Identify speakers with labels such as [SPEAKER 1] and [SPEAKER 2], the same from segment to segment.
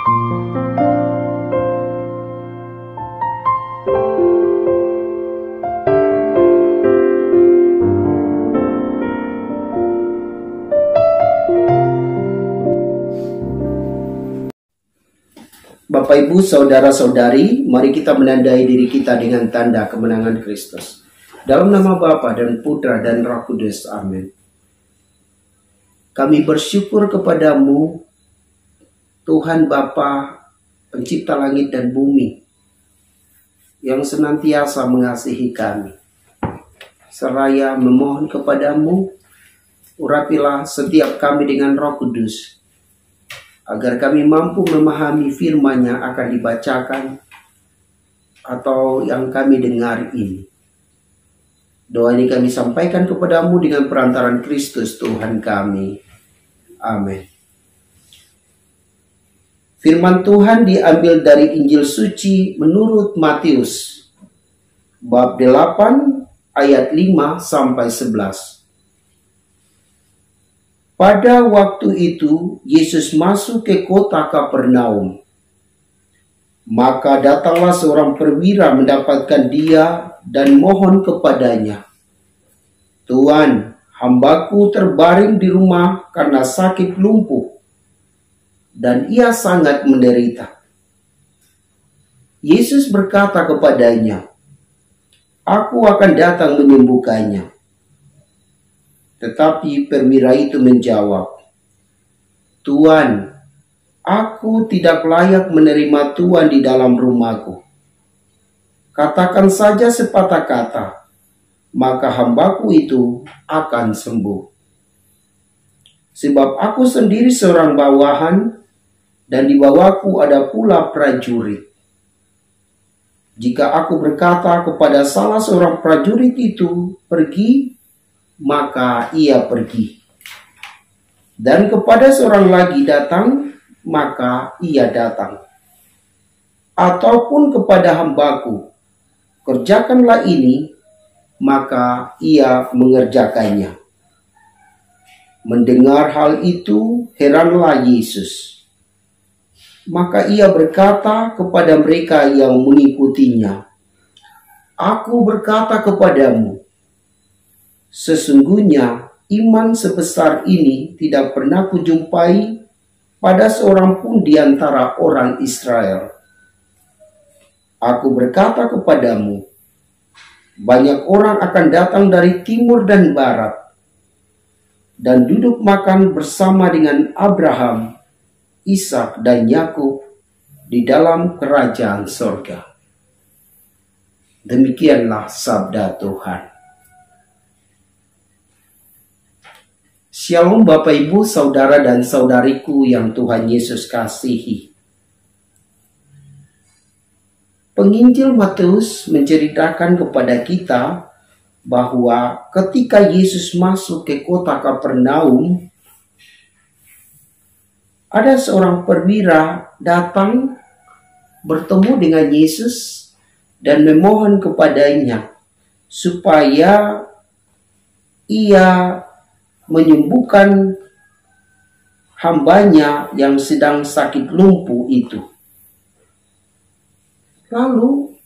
[SPEAKER 1] Bapak, Ibu, Saudara-saudari, mari kita menandai diri kita dengan tanda kemenangan Kristus. Dalam nama Bapa dan Putra dan Roh Kudus. Amin. Kami bersyukur kepadamu, Tuhan Bapa, pencipta langit dan bumi, yang senantiasa mengasihi kami. Seraya memohon kepadamu, urapilah setiap kami dengan Roh Kudus, agar kami mampu memahami firman-Nya akan dibacakan atau yang kami dengar ini. Doa ini kami sampaikan kepadamu dengan perantaran Kristus Tuhan kami. Amin. Firman Tuhan diambil dari Injil Suci menurut Matius, bab 8 ayat 5 sampai 11. Pada waktu itu, Yesus masuk ke kota Kapernaum. Maka datanglah seorang perwira mendapatkan dia dan mohon kepadanya, "Tuan, hambaku terbaring di rumah karena sakit lumpuh, dan ia sangat menderita." Yesus berkata kepadanya, "Aku akan datang menyembuhkannya." Tetapi perwira itu menjawab, "Tuan, aku tidak layak menerima Tuan di dalam rumahku. Katakan saja sepatah kata, maka hambaku itu akan sembuh. Sebab aku sendiri seorang bawahan, dan di bawahku ada pula prajurit. Jika aku berkata kepada salah seorang prajurit itu, 'Pergi,' maka ia pergi. Dan kepada seorang lagi, 'Datang,' maka ia datang. Ataupun kepada hambaku, 'Kerjakanlah ini,' maka ia mengerjakannya." Mendengar hal itu, heranlah Yesus. Maka ia berkata kepada mereka yang mengikutinya, "Aku berkata kepadamu, sesungguhnya iman sebesar ini tidak pernah kujumpai pada seorang pun di antara orang Israel. Aku berkata kepadamu, banyak orang akan datang dari timur dan barat, dan duduk makan bersama dengan Abraham, Ishak, dan Yakub di dalam kerajaan sorga." Demikianlah sabda Tuhan. Shalom Bapak, Ibu, Saudara dan Saudariku yang Tuhan Yesus kasihi. Penginjil Matius menceritakan kepada kita bahwa ketika Yesus masuk ke kota Kapernaum, ada seorang perwira datang bertemu dengan Yesus dan memohon kepadanya supaya ia menyembuhkan hambanya yang sedang sakit lumpuh itu. Lalu,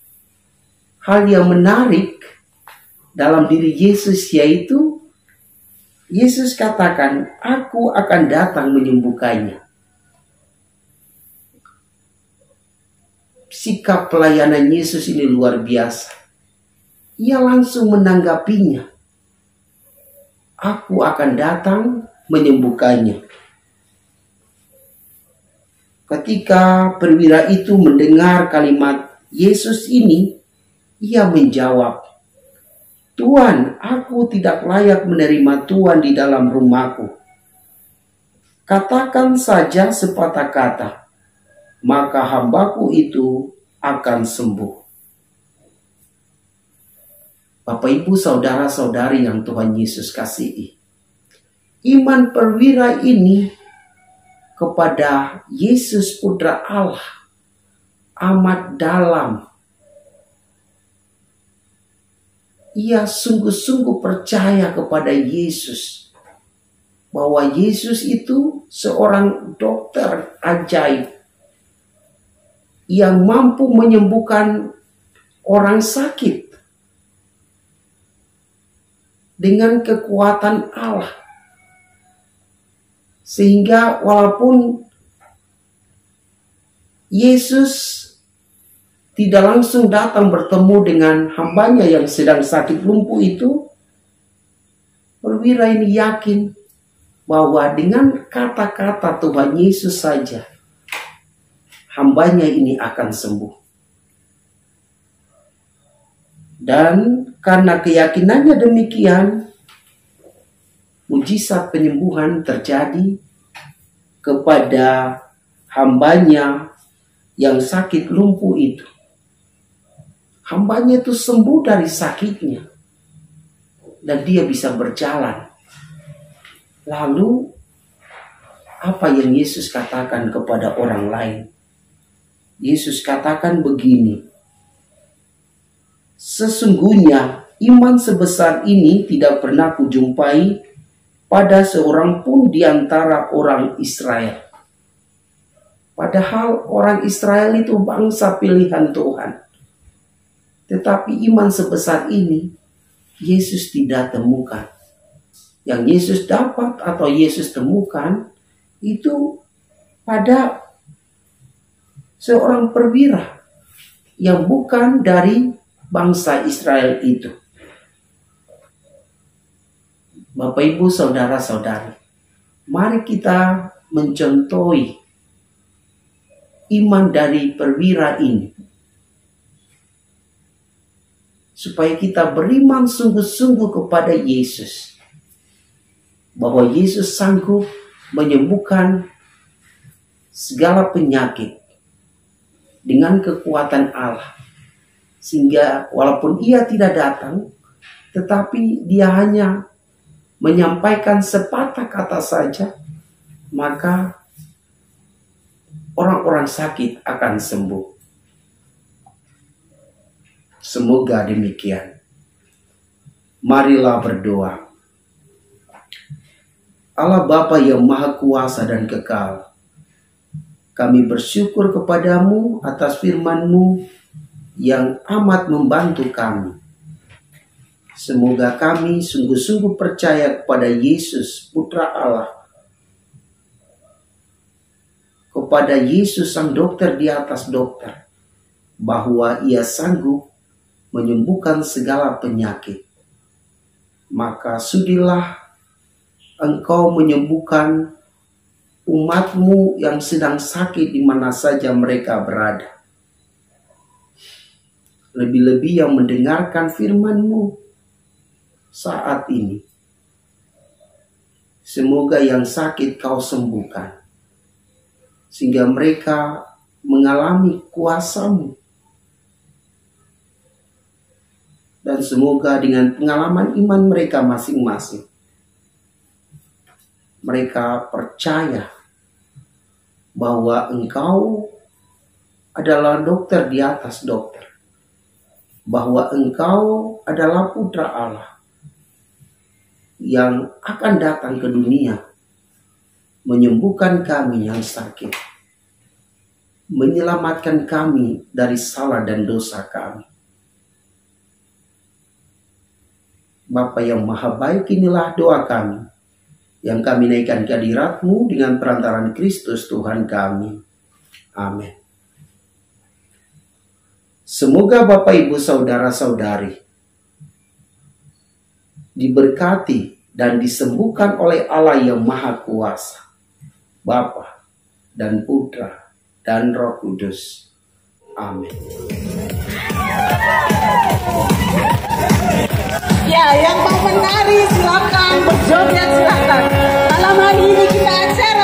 [SPEAKER 1] hal yang menarik dalam diri Yesus yaitu Yesus katakan, "Aku akan datang menyembuhkannya." Sikap pelayanan Yesus ini luar biasa. Ia langsung menanggapinya. "Aku akan datang menyembuhkannya." Ketika perwira itu mendengar kalimat Yesus ini, ia menjawab, "Tuan, aku tidak layak menerima Tuan di dalam rumahku. Katakan saja sepatah kata, maka hambaku itu akan sembuh." Bapak, Ibu, Saudara-saudari yang Tuhan Yesus kasihi, iman perwira ini kepada Yesus Putra Allah amat dalam. Ia sungguh-sungguh percaya kepada Yesus, bahwa Yesus itu seorang dokter ajaib, yang mampu menyembuhkan orang sakit dengan kekuatan Allah. Sehingga walaupun Yesus tidak langsung datang bertemu dengan hambanya yang sedang sakit lumpuh itu, perwira ini yakin bahwa dengan kata-kata Tuhan Yesus saja, hambanya ini akan sembuh. Dan karena keyakinannya demikian, mujizat penyembuhan terjadi kepada hambanya yang sakit lumpuh itu. Hambanya itu sembuh dari sakitnya. Dan dia bisa berjalan. Lalu, apa yang Yesus katakan kepada orang lain? Yesus katakan begini, sesungguhnya iman sebesar ini tidak pernah kujumpai pada seorang pun di antara orang Israel. Padahal orang Israel itu bangsa pilihan Tuhan. Tetapi iman sebesar ini Yesus tidak temukan. Yang Yesus dapat atau Yesus temukan itu pada seorang perwira yang bukan dari bangsa Israel itu. Bapak, Ibu, saudara-saudari, mari kita mencontohi iman dari perwira ini, supaya kita beriman sungguh-sungguh kepada Yesus, bahwa Yesus sanggup menyembuhkan segala penyakit dengan kekuatan Allah. Sehingga walaupun ia tidak datang, tetapi dia hanya menyampaikan sepatah kata saja, maka orang-orang sakit akan sembuh. Semoga demikian. Marilah berdoa. Allah Bapa yang Maha Kuasa dan Kekal, kami bersyukur kepadamu atas firman-Mu yang amat membantu kami. Semoga kami sungguh-sungguh percaya kepada Yesus, Putra Allah, kepada Yesus Sang Dokter di atas dokter, bahwa Ia sanggup menyembuhkan segala penyakit. Maka sudilah Engkau menyembuhkan umat-Mu yang sedang sakit di mana saja mereka berada. Lebih-lebih yang mendengarkan firman-Mu saat ini. Semoga yang sakit Kau sembuhkan, sehingga mereka mengalami kuasa-Mu. Dan semoga dengan pengalaman iman mereka masing-masing, mereka percaya bahwa Engkau adalah dokter di atas dokter, bahwa Engkau adalah Putra Allah yang akan datang ke dunia menyembuhkan kami yang sakit, menyelamatkan kami dari salah dan dosa kami. Bapa yang Maha Baik, inilah doa kami yang kami naikkan ke hadirat-Mu dengan perantaraan Kristus Tuhan kami. Amin. Semoga Bapak, Ibu, saudara-saudari diberkati dan disembuhkan oleh Allah yang Maha Kuasa, Bapa dan Putra dan Roh Kudus. Amin.
[SPEAKER 2] Ya, yang mau menari silakan, berjoget silakan. Malam hari ini kita acara